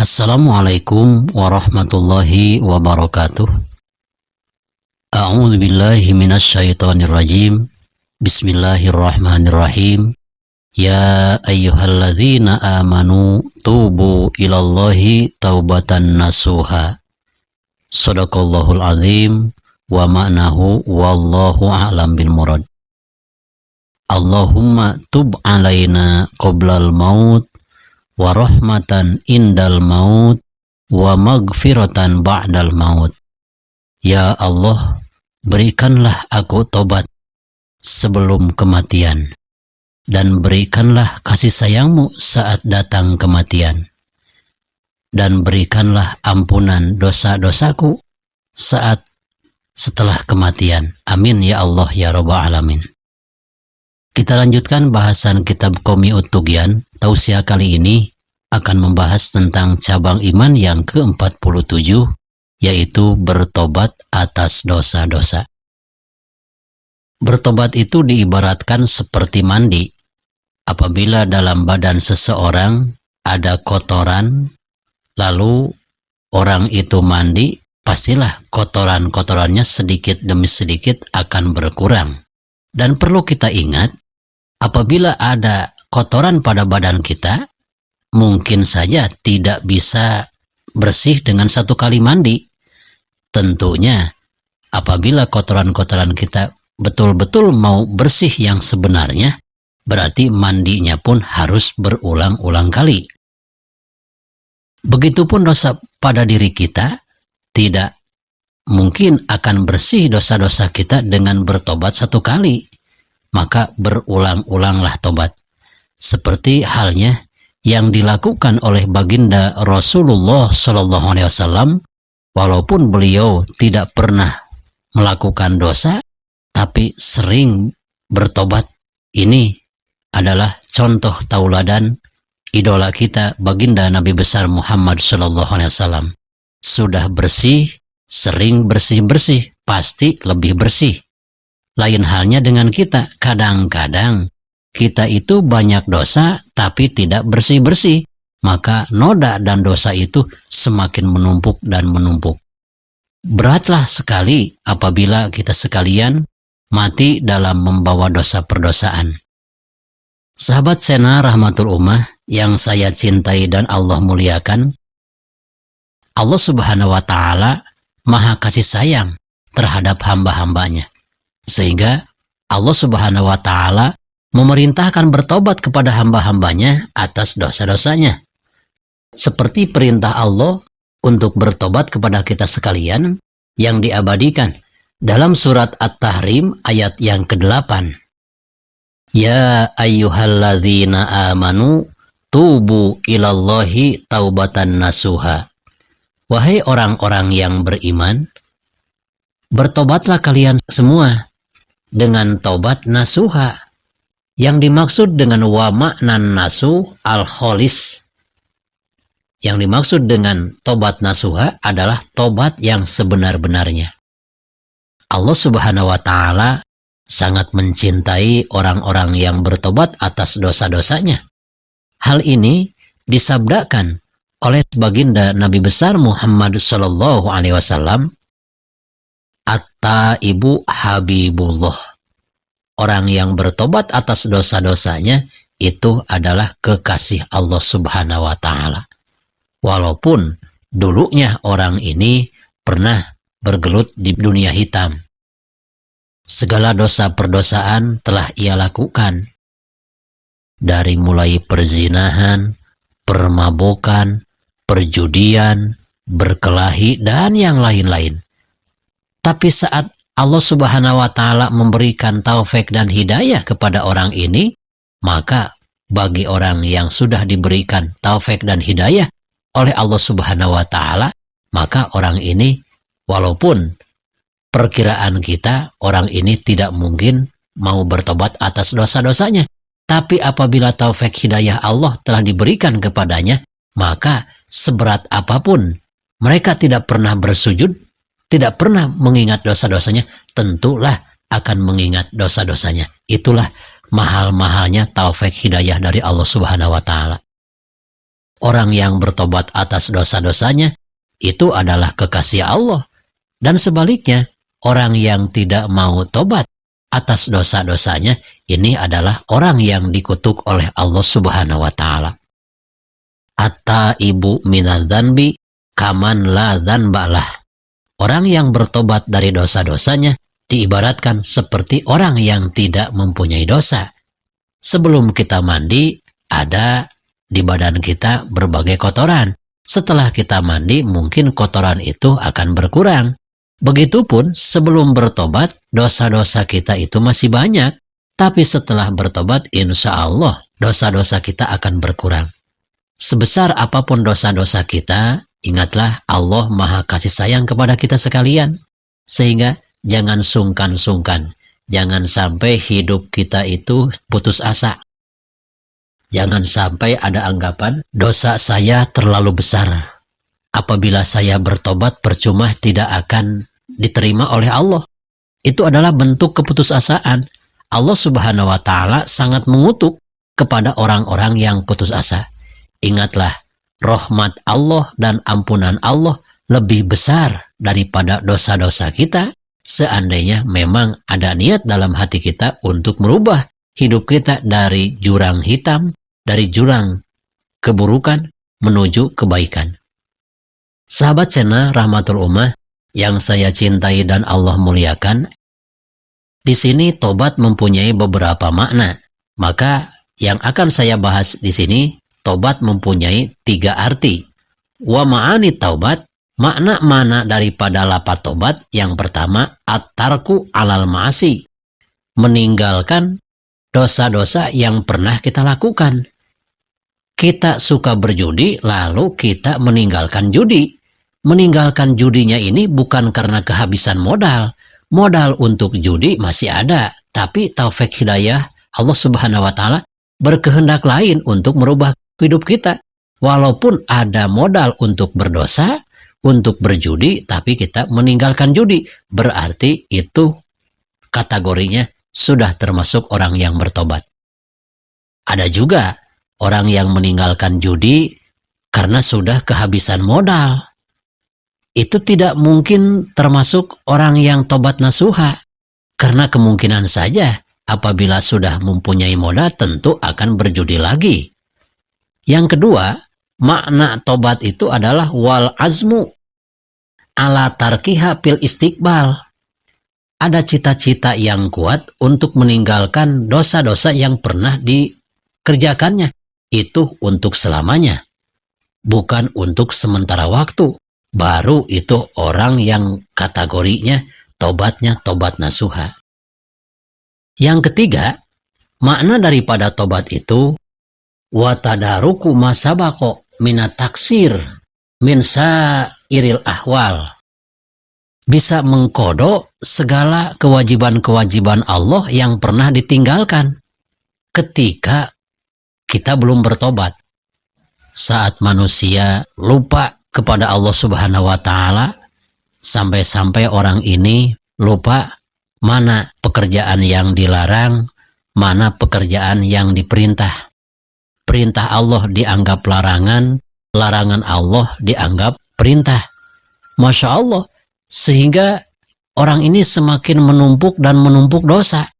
Assalamualaikum warahmatullahi wabarakatuh. A'udzu billahi minasyaitonir rajim. Bismillahirrahmanirrahim. Ya ayyuhalladzina amanu tubu ilallahi taubatan nasuha. Shadaqallahul azim wa ma'nahu wallahu a'lam bil murad. Allahumma tub alaina qoblal maut wa rahmatan indal maut wa magfiratan ba'dal maut. Ya Allah, berikanlah aku tobat sebelum kematian, dan berikanlah kasih sayangmu saat datang kematian, dan berikanlah ampunan dosa-dosaku saat setelah kematian. Amin ya Allah ya Rabbal Alamin. Kita lanjutkan bahasan kitab Qomi Ut-Tughyan. Tausiah kali ini akan membahas tentang cabang iman yang ke-47, yaitu bertobat atas dosa-dosa. Bertobat itu diibaratkan seperti mandi. Apabila dalam badan seseorang ada kotoran, lalu orang itu mandi, pastilah kotoran-kotorannya sedikit demi sedikit akan berkurang. Dan perlu kita ingat, apabila ada kotoran pada badan kita, mungkin saja tidak bisa bersih dengan satu kali mandi. Tentunya, apabila kotoran-kotoran kita betul-betul mau bersih yang sebenarnya, berarti mandinya pun harus berulang-ulang kali. Begitupun dosa pada diri kita, tidak mungkin akan bersih dosa-dosa kita dengan bertobat satu kali. Maka berulang-ulanglah tobat. Seperti halnya yang dilakukan oleh baginda Rasulullah SAW, walaupun beliau tidak pernah melakukan dosa, tapi sering bertobat. Ini adalah contoh tauladan idola kita, baginda Nabi besar Muhammad SAW. Sudah bersih, sering bersih-bersih, pasti lebih bersih. Lain halnya dengan kita, kadang-kadang kita itu banyak dosa tapi tidak bersih-bersih, maka noda dan dosa itu semakin menumpuk dan menumpuk. Beratlah sekali apabila kita sekalian mati dalam membawa dosa perdosaan. Sahabat Sena Rahmatul Ummah yang saya cintai dan Allah muliakan, Allah Subhanahu wa Ta'ala Maha kasih sayang terhadap hamba-hambanya. Sehingga Allah Subhanahu wa Ta'ala memerintahkan bertobat kepada hamba-hambanya atas dosa-dosanya. Seperti perintah Allah untuk bertobat kepada kita sekalian yang diabadikan dalam surat At-Tahrim ayat yang ke-8. Ya ayyuhalladzina amanu tubu ilallahi taubatan nasuha. Wahai orang-orang yang beriman, bertobatlah kalian semua dengan taubat nasuha. Yang dimaksud dengan wa ma'nan nasuh al-kholis. Yang dimaksud dengan tobat nasuha adalah tobat yang sebenar-benarnya. Allah Subhanahu wa Ta'ala sangat mencintai orang-orang yang bertobat atas dosa-dosanya. Hal ini disabdakan oleh baginda Nabi besar Muhammad SAW, At-taibu habibullah. Orang yang bertobat atas dosa-dosanya itu adalah kekasih Allah Subhanahu wa Ta'ala. Walaupun dulunya orang ini pernah bergelut di dunia hitam. Segala dosa perdosaan telah ia lakukan. Dari mulai perzinahan, permabukan, perjudian, berkelahi, dan yang lain-lain. Tapi saat Allah Subhanahu wa Ta'ala memberikan taufik dan hidayah kepada orang ini, maka bagi orang yang sudah diberikan taufik dan hidayah oleh Allah Subhanahu wa Ta'ala, maka orang ini, walaupun perkiraan kita orang ini tidak mungkin mau bertobat atas dosa-dosanya, tapi apabila taufik hidayah Allah telah diberikan kepadanya, maka seberat apapun mereka tidak pernah bersujud, tidak pernah mengingat dosa-dosanya, tentulah akan mengingat dosa-dosanya. Itulah mahal-mahalnya taufik hidayah dari Allah Subhanahu wa Ta'ala. orang yang bertobat atas dosa-dosanya itu adalah kekasih Allah. Dan sebaliknya, orang yang tidak mau tobat atas dosa-dosanya ini adalah orang yang dikutuk oleh Allah Subhanahu wa taala. At-taibu minadz-dzanbi kaman la dzanbalah. Orang yang bertobat dari dosa-dosanya diibaratkan seperti orang yang tidak mempunyai dosa. Sebelum kita mandi, ada di badan kita berbagai kotoran. Setelah kita mandi, mungkin kotoran itu akan berkurang. Begitupun sebelum bertobat, dosa-dosa kita itu masih banyak. Tapi setelah bertobat, insya Allah dosa-dosa kita akan berkurang. Sebesar apapun dosa-dosa kita, ingatlah Allah Maha Kasih Sayang kepada kita sekalian. Sehingga jangan sungkan-sungkan. Jangan sampai hidup kita itu putus asa. Jangan sampai ada anggapan dosa saya terlalu besar. Apabila saya bertobat percuma tidak akan diterima oleh Allah. Itu adalah bentuk keputusasaan. Allah Subhanahu wa taala sangat mengutuk kepada orang-orang yang putus asa. Ingatlah, rahmat Allah dan ampunan Allah lebih besar daripada dosa-dosa kita. Seandainya memang ada niat dalam hati kita untuk merubah hidup kita dari jurang hitam, dari jurang keburukan menuju kebaikan. Sahabat Sena Rahmatul Ummah yang saya cintai dan Allah muliakan, di sini tobat mempunyai beberapa makna. Maka yang akan saya bahas di sini, tobat mempunyai 3 arti. Wa ma'ani taubat, makna-makna daripada lafaz tobat yang pertama, at-tarku alal ma'asi, meninggalkan dosa-dosa yang pernah kita lakukan. Kita suka berjudi, lalu kita meninggalkan judi. Meninggalkan judinya ini bukan karena kehabisan modal. Modal untuk judi masih ada, tapi taufik hidayah Allah Subhanahu wa taala berkehendak lain untuk merubah hidup kita. Walaupun ada modal untuk berdosa, untuk berjudi, tapi kita meninggalkan judi, berarti itu kategorinya sudah termasuk orang yang bertobat. Ada juga orang yang meninggalkan judi karena sudah kehabisan modal. Itu tidak mungkin termasuk orang yang tobat nasuha. Karena kemungkinan saja apabila sudah mempunyai modal tentu akan berjudi lagi. Yang kedua, makna tobat itu adalah wal azmu ala tarkiha fil istiqbal. Ada cita-cita yang kuat untuk meninggalkan dosa-dosa yang pernah dikerjakannya. Itu untuk selamanya, bukan untuk sementara waktu. Baru itu orang yang kategorinya tobatnya tobat nasuha. Yang ketiga, makna daripada tobat itu watadaruku masabako minat taksir min sairil ahwal. Bisa mengkodok segala kewajiban-kewajiban Allah yang pernah ditinggalkan ketika kita belum bertobat. Saat manusia lupa kepada Allah Subhanahu wa taala, sampai-sampai orang ini lupa mana pekerjaan yang dilarang, mana pekerjaan yang diperintah. Perintah Allah dianggap larangan, larangan Allah dianggap perintah. Masya Allah, sehingga orang ini semakin menumpuk dan menumpuk dosa.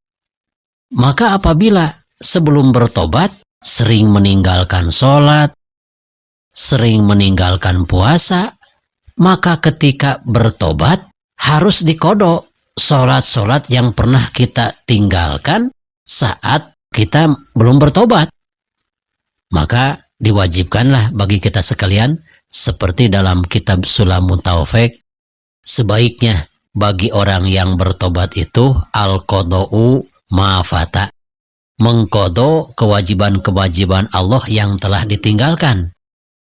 Maka apabila sebelum bertobat sering meninggalkan sholat, sering meninggalkan puasa, maka ketika bertobat harus dikodok sholat-sholat yang pernah kita tinggalkan saat kita belum bertobat. Maka diwajibkanlah bagi kita sekalian, seperti dalam kitab Sulamun Taufik, sebaiknya bagi orang yang bertobat itu al-qodou ma'afata, mengkodok kewajiban-kewajiban Allah yang telah ditinggalkan.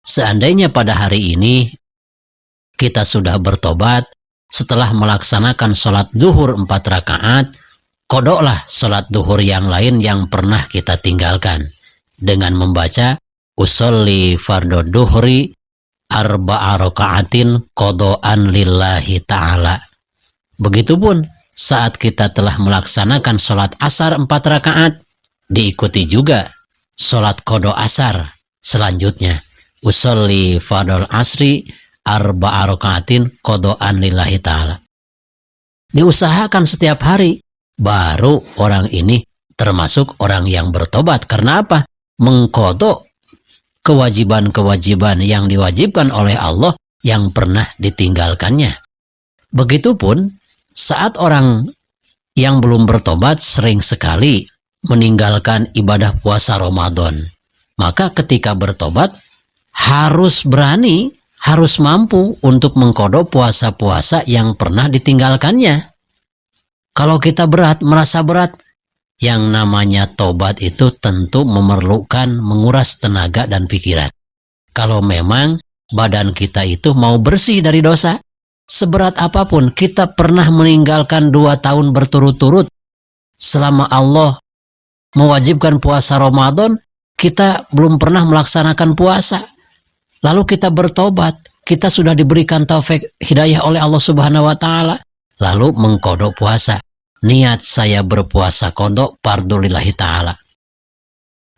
Seandainya pada hari ini kita sudah bertobat setelah melaksanakan sholat duhur 4 rakaat, kodoklah sholat duhur yang lain yang pernah kita tinggalkan dengan membaca usolli fardhu duhri arba'a raka'atin qodo'an lillahi ta'ala. Begitupun saat kita telah melaksanakan sholat asar 4 rakaat, diikuti juga sholat qodho asar selanjutnya, usolli fardal asri arba'a rakaatin qada'an lillahi ta'ala. Diusahakan setiap hari, baru orang ini termasuk orang yang bertobat. Karena apa? Mengkodok kewajiban-kewajiban yang diwajibkan oleh Allah yang pernah ditinggalkannya. Begitupun saat orang yang belum bertobat sering sekali meninggalkan ibadah puasa Ramadan. Maka ketika bertobat harus berani, harus mampu untuk mengkodok puasa-puasa yang pernah ditinggalkannya. Kalau kita merasa berat, yang namanya tobat itu tentu memerlukan menguras tenaga dan pikiran. Kalau memang badan kita itu mau bersih dari dosa, seberat apapun kita pernah meninggalkan 2 tahun berturut-turut selama Allah mewajibkan puasa Ramadan, kita belum pernah melaksanakan puasa. Lalu kita bertobat, kita sudah diberikan taufik hidayah oleh Allah Subhanahu wa Ta'ala, lalu mengkodok puasa. Niat saya berpuasa kodok fardu lillahi ta'ala.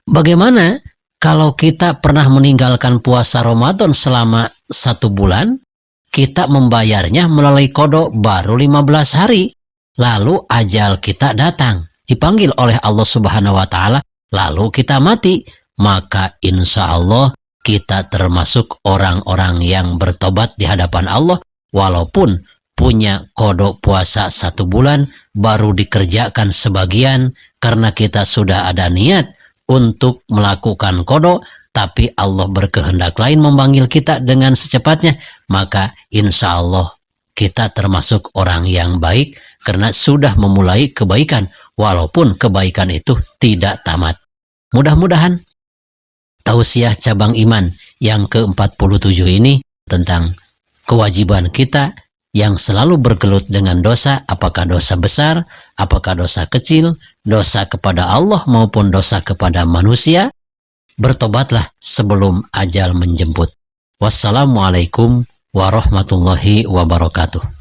Bagaimana kalau kita pernah meninggalkan puasa Ramadan selama 1 bulan, kita membayarnya melalui kodok baru 15 hari, lalu ajal kita datang, dipanggil oleh Allah Subhanahu wa Ta'ala, lalu kita mati, maka insya Allah kita termasuk orang-orang yang bertobat di hadapan Allah, walaupun punya kodok puasa 1 bulan baru dikerjakan sebagian karena kita sudah ada niat untuk melakukan kodok, tapi Allah berkehendak lain memanggil kita dengan secepatnya, maka insya Allah kita termasuk orang yang baik karena sudah memulai kebaikan walaupun kebaikan itu tidak tamat. Mudah-mudahan tausiah cabang iman yang ke-47 ini tentang kewajiban kita yang selalu bergelut dengan dosa, apakah dosa besar, apakah dosa kecil, dosa kepada Allah maupun dosa kepada manusia, bertobatlah sebelum ajal menjemput. Wassalamualaikum warahmatullahi wabarakatuh.